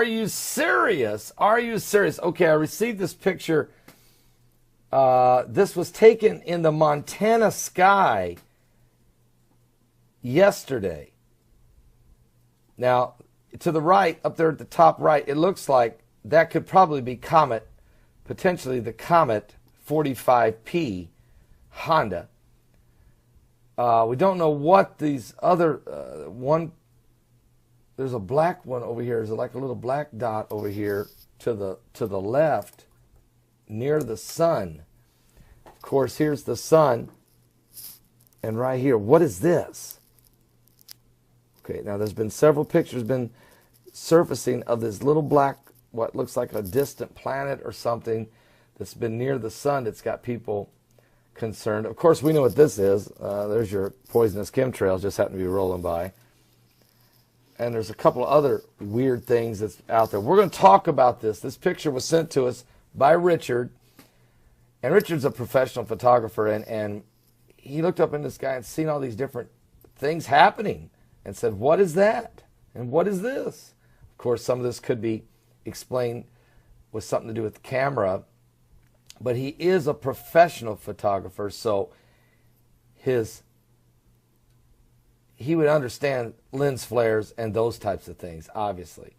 Are you serious? Are you serious? Okay, I received this picture. This was taken in the Montana sky yesterday. Now, to the right, up there at the top right, it looks like that could probably be Comet, potentially the Comet 45P Honda. We don't know what these other one. There's a black one over here. There's like a little black dot over here to the left, near the sun. Of course, here's the sun, and right here, what is this? Okay, now there's been several pictures been surfacing of this little black, what looks like a distant planet or something that's been near the sun that's got people concerned. Of course, we know what this is. There's your poisonous chemtrails just happen to be rolling by. And there's a couple of other weird things that's out there. We're going to talk about this. This picture was sent to us by Richard. And Richard's a professional photographer. And he looked up in the sky and seen all these different things happening and said, what is that? And what is this? Of course, some of this could be explained with something to do with the camera. But he is a professional photographer, so he would understand lens flares and those types of things, obviously.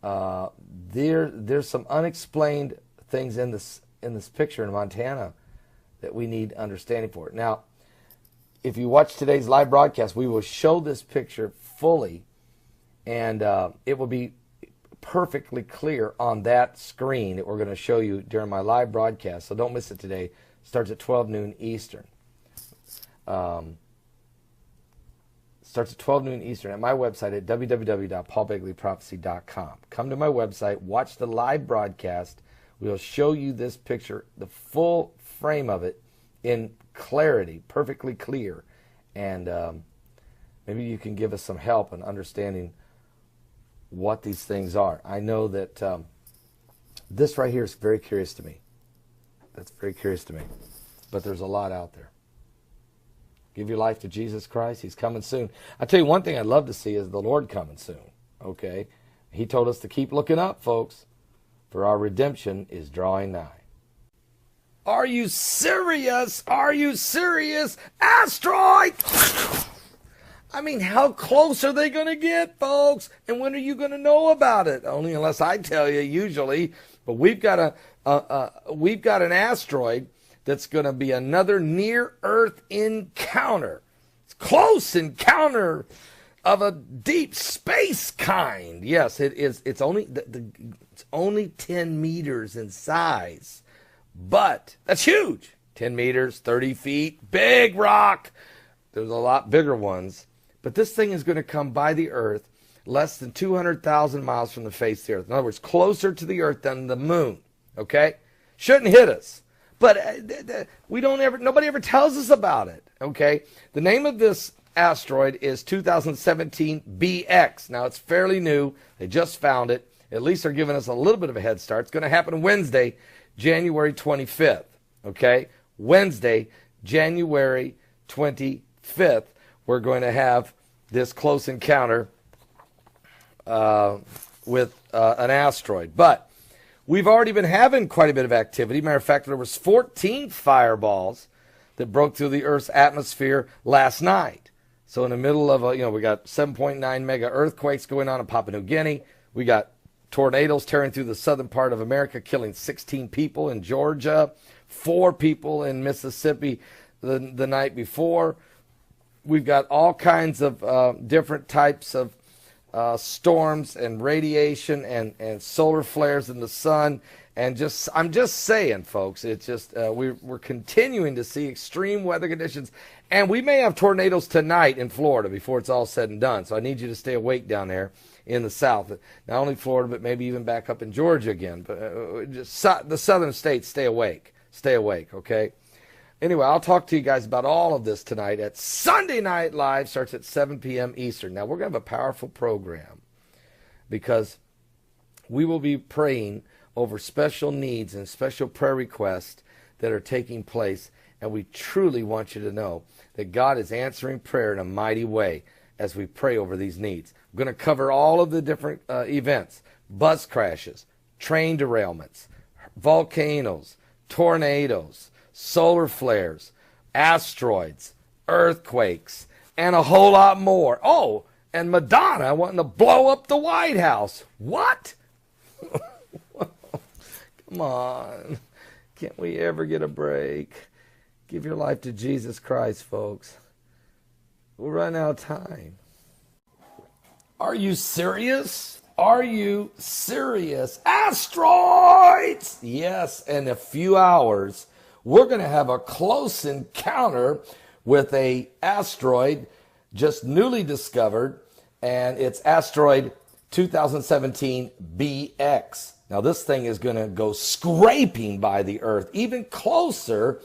There's some unexplained things in this picture in Montana that we need understanding for. Now, if you watch today's live broadcast, we will show this picture fully, and it will be perfectly clear on that screen that we're going to show you during my live broadcast. So don't miss it today. It starts at 12 noon Eastern. Starts at 12 noon Eastern at my website at www.paulbegleyprophecy.com. Come to my website, watch the live broadcast. We'll show you this picture, the full frame of it in clarity, perfectly clear. And maybe you can give us some help in understanding what these things are. I know that this right here is very curious to me. That's very curious to me. But there's a lot out there. Give your life to Jesus Christ. He's coming soon. I tell you one thing I'd love to see is the Lord coming soon. Okay? He told us to keep looking up, folks, for our redemption is drawing nigh. Are you serious? Are you serious? Asteroid! I mean, how close are they going to get, folks? And when are you going to know about it? Only unless I tell you, usually. But we've got an asteroid that's going to be another near-Earth encounter. It's close encounter of a deep space kind. Yes, it is. It's only it's only 10 meters in size, but that's huge. 10 meters, 30 feet, big rock. There's a lot bigger ones. But this thing is going to come by the Earth less than 200,000 miles from the face of the Earth. In other words, closer to the Earth than the moon. Okay? Shouldn't hit us. But nobody ever tells us about it. Okay? The name of this asteroid is 2017 BX. Now, it's fairly new. They just found it. At least they're giving us a little bit of a head start. It's going to happen Wednesday, January 25th. Okay? Wednesday, January 25th. We're going to have this close encounter with an asteroid. But we've already been having quite a bit of activity. Matter of fact, there was 14 fireballs that broke through the Earth's atmosphere last night. So in the middle of we got 7.9 mega earthquakes going on in Papua New Guinea. We got tornadoes tearing through the southern part of America, killing 16 people in Georgia, 4 people in Mississippi the night before. We've got all kinds of different types of storms and radiation and solar flares in the sun. And I'm just saying, folks, it's just we're continuing to see extreme weather conditions. And we may have tornadoes tonight in Florida before it's all said and done. So I need you to stay awake down there in the south. Not only Florida, but maybe even back up in Georgia again. But just the southern states, stay awake. Stay awake, okay? Anyway, I'll talk to you guys about all of this tonight at Sunday Night Live. Starts at 7 p.m. Eastern. Now, we're going to have a powerful program because we will be praying over special needs and special prayer requests that are taking place. And we truly want you to know that God is answering prayer in a mighty way as we pray over these needs. We're going to cover all of the different events. bus crashes, train derailments, volcanoes, tornadoes, solar flares, asteroids, earthquakes, and a whole lot more. Oh, and Madonna wanting to blow up the White House. What? Come on. Can't we ever get a break? Give your life to Jesus Christ, folks. We're running out of time. Are you serious? Are you serious? Asteroids! Yes, in a few hours, we're going to have a close encounter with an asteroid just newly discovered, and it's asteroid 2017 BX. Now, this thing is going to go scraping by the Earth, even closer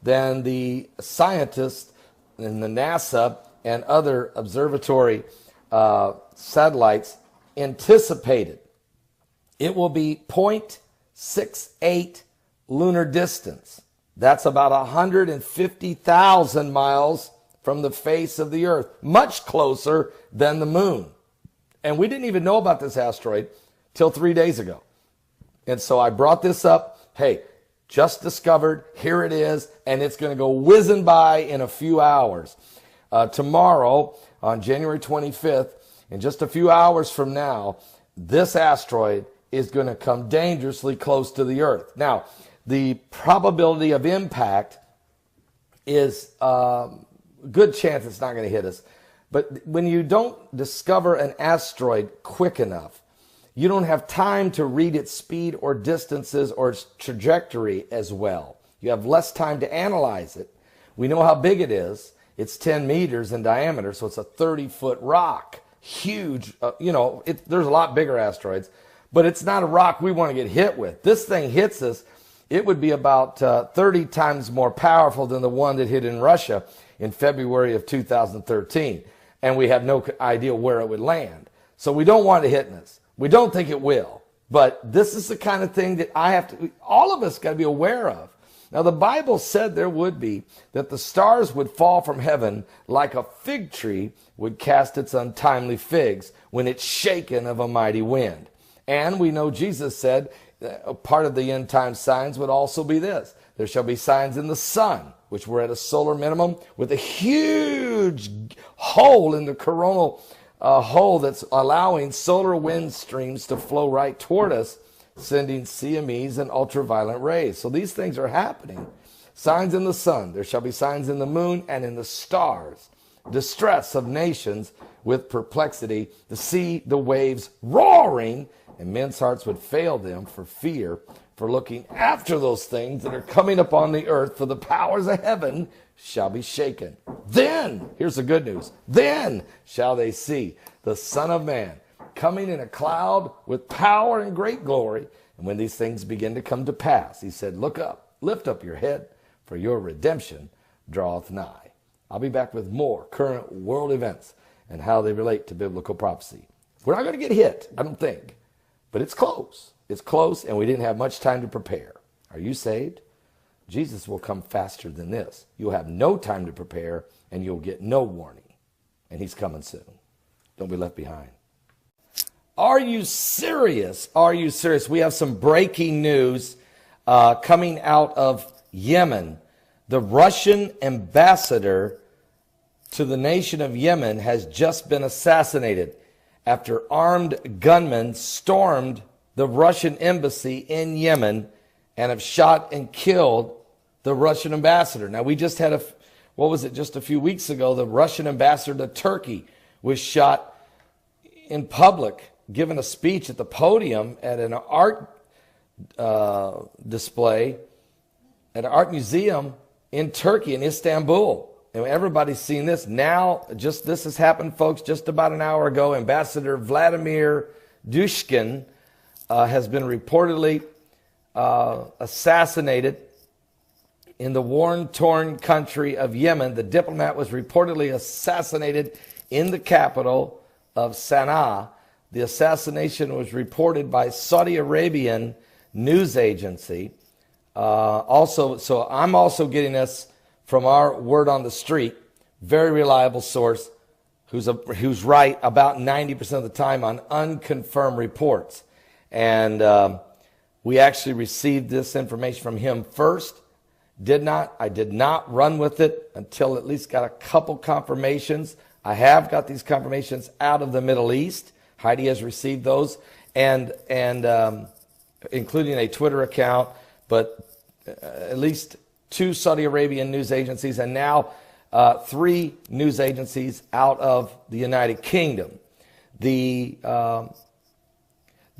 than the scientists in the NASA and other observatory satellites anticipated. It will be 0.68 lunar distance. That's about 150,000 miles from the face of the Earth, much closer than the moon. And we didn't even know about this asteroid till 3 days ago. And so I brought this up. Hey, just discovered, here it is, and it's going to go whizzing by in a few hours. Tomorrow, on January 25th, in just a few hours from now, this asteroid is going to come dangerously close to the Earth. Now, the probability of impact is a good chance it's not going to hit us. But when you don't discover an asteroid quick enough, you don't have time to read its speed or distances or its trajectory as well. You have less time to analyze it. We know how big it is. It's 10 meters in diameter, so it's a 30-foot rock. Huge. There's a lot bigger asteroids, but it's not a rock we want to get hit with. This thing hits us, it would be about 30 times more powerful than the one that hit in Russia in February of 2013. And we have no idea where it would land. So we don't want it hitting us. We don't think it will. But this is the kind of thing that all of us got to be aware of. Now, the Bible said there would be, that the stars would fall from heaven like a fig tree would cast its untimely figs when it's shaken of a mighty wind. And we know Jesus said a part of the end time signs would also be this. There shall be signs in the sun, which we're at a solar minimum, with a huge hole in the coronal hole that's allowing solar wind streams to flow right toward us, sending CMEs and ultraviolet rays. So these things are happening. Signs in the sun. There shall be signs in the moon and in the stars. Distress of nations with perplexity. The sea, the waves roaring, and men's hearts would fail them for fear, for looking after those things that are coming upon the earth, for the powers of heaven shall be shaken. Then, here's the good news, then shall they see the Son of Man coming in a cloud with power and great glory. And when these things begin to come to pass, he said, look up, lift up your head, for your redemption draweth nigh. I'll be back with more current world events and how they relate to biblical prophecy. We're not going to get hit, I don't think, but it's close. It's close, and we didn't have much time to prepare. Are you saved? Jesus will come faster than this. You'll have no time to prepare, and you'll get no warning. And he's coming soon. Don't be left behind. Are you serious? Are you serious? We have some breaking news coming out of Yemen. The Russian ambassador to the nation of Yemen has just been assassinated after armed gunmen stormed the Russian embassy in Yemen and have shot and killed the Russian ambassador. Now, we just had just a few weeks ago, the Russian ambassador to Turkey was shot in public, giving a speech at the podium at an art display at an art museum in Turkey, in Istanbul. And everybody's seen this. Now, this has happened, folks, just about an hour ago. Ambassador Vladimir Dushkin has been reportedly assassinated in the war-torn country of Yemen. The diplomat was reportedly assassinated in the capital of Sana'a. The assassination was reported by Saudi Arabian news agency. So I'm also getting this from our word on the street, very reliable source, who's right about 90% of the time on unconfirmed reports. And we actually received this information from him first. I did not run with it until at least got a couple confirmations. I have got these confirmations out of the Middle East. Heidi has received those, and including a Twitter account, but at least 2 Saudi Arabian news agencies, and now 3 news agencies out of the United Kingdom. There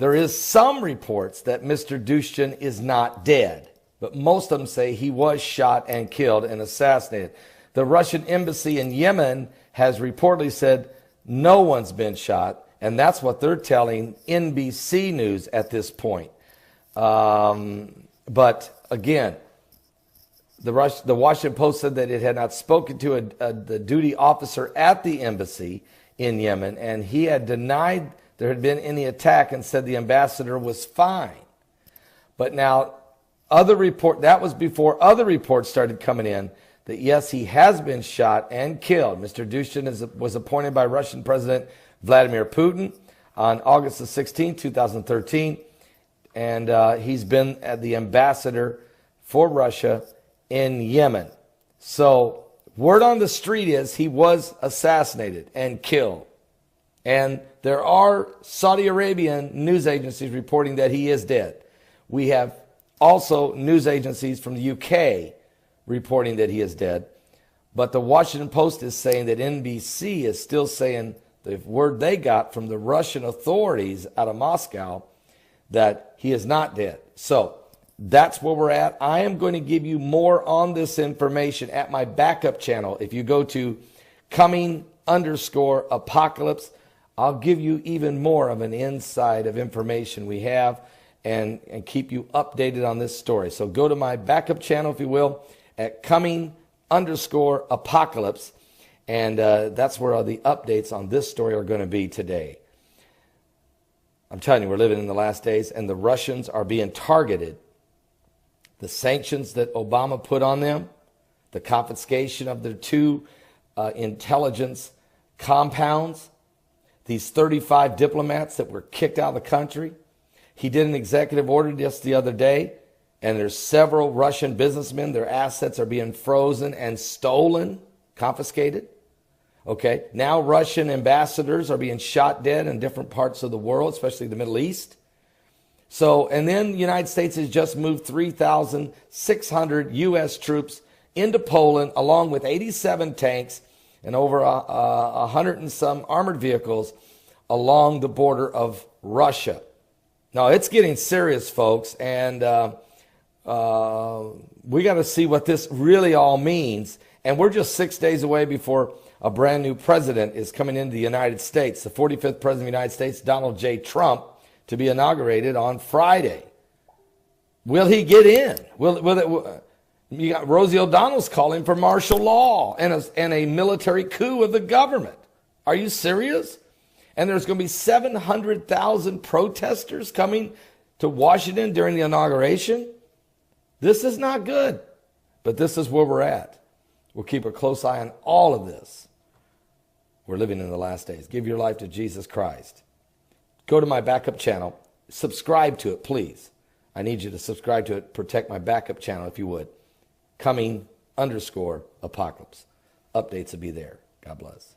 is some reports that Mr. Dushin is not dead, but most of them say he was shot and killed and assassinated. The Russian embassy in Yemen has reportedly said no one's been shot, and that's what they're telling NBC News at this point. But again, the Washington Post said that it had not spoken to the duty officer at the embassy in Yemen, and he had denied there had been any attack and said the ambassador was fine. But now, that was before other reports started coming in that yes, he has been shot and killed. Mr. Dushin was appointed by Russian President Vladimir Putin on August the 16th, 2013, and he's been the ambassador for Russia in Yemen. So word on the street is he was assassinated and killed. And there are Saudi Arabian news agencies reporting that he is dead. We have also news agencies from the UK reporting that he is dead. But the Washington Post is saying that NBC is still saying the word they got from the Russian authorities out of Moscow that he is not dead. So that's where we're at. I am going to give you more on this information at my backup channel. If you go to coming_apocalypse, I'll give you even more of an insight of information we have and keep you updated on this story. So go to my backup channel, if you will, at coming_apocalypse. And that's where all the updates on this story are going to be today. I'm telling you, we're living in the last days, and the Russians are being targeted. The sanctions that Obama put on them, the confiscation of their 2 intelligence compounds, these 35 diplomats that were kicked out of the country. He did an executive order just the other day, and there's several Russian businessmen, their assets are being frozen and stolen, confiscated. Okay, now Russian ambassadors are being shot dead in different parts of the world, especially the Middle East. So, and then the United States has just moved 3,600 U.S. troops into Poland, along with 87 tanks and over 100 and some armored vehicles along the border of Russia. Now, it's getting serious, folks, and we got to see what this really all means. And we're just 6 days away before a brand new president is coming into the United States, the 45th president of the United States, Donald J. Trump, to be inaugurated on Friday. Will he get in? You got Rosie O'Donnell's calling for martial law and a military coup of the government. Are you serious? And there's going to be 700,000 protesters coming to Washington during the inauguration. This is not good, but this is where we're at. We'll keep a close eye on all of this. We're living in the last days. Give your life to Jesus Christ. Go to my backup channel. Subscribe to it, please. I need you to subscribe to it. Protect my backup channel, if you would. Coming_apocalypse. Updates will be there. God bless.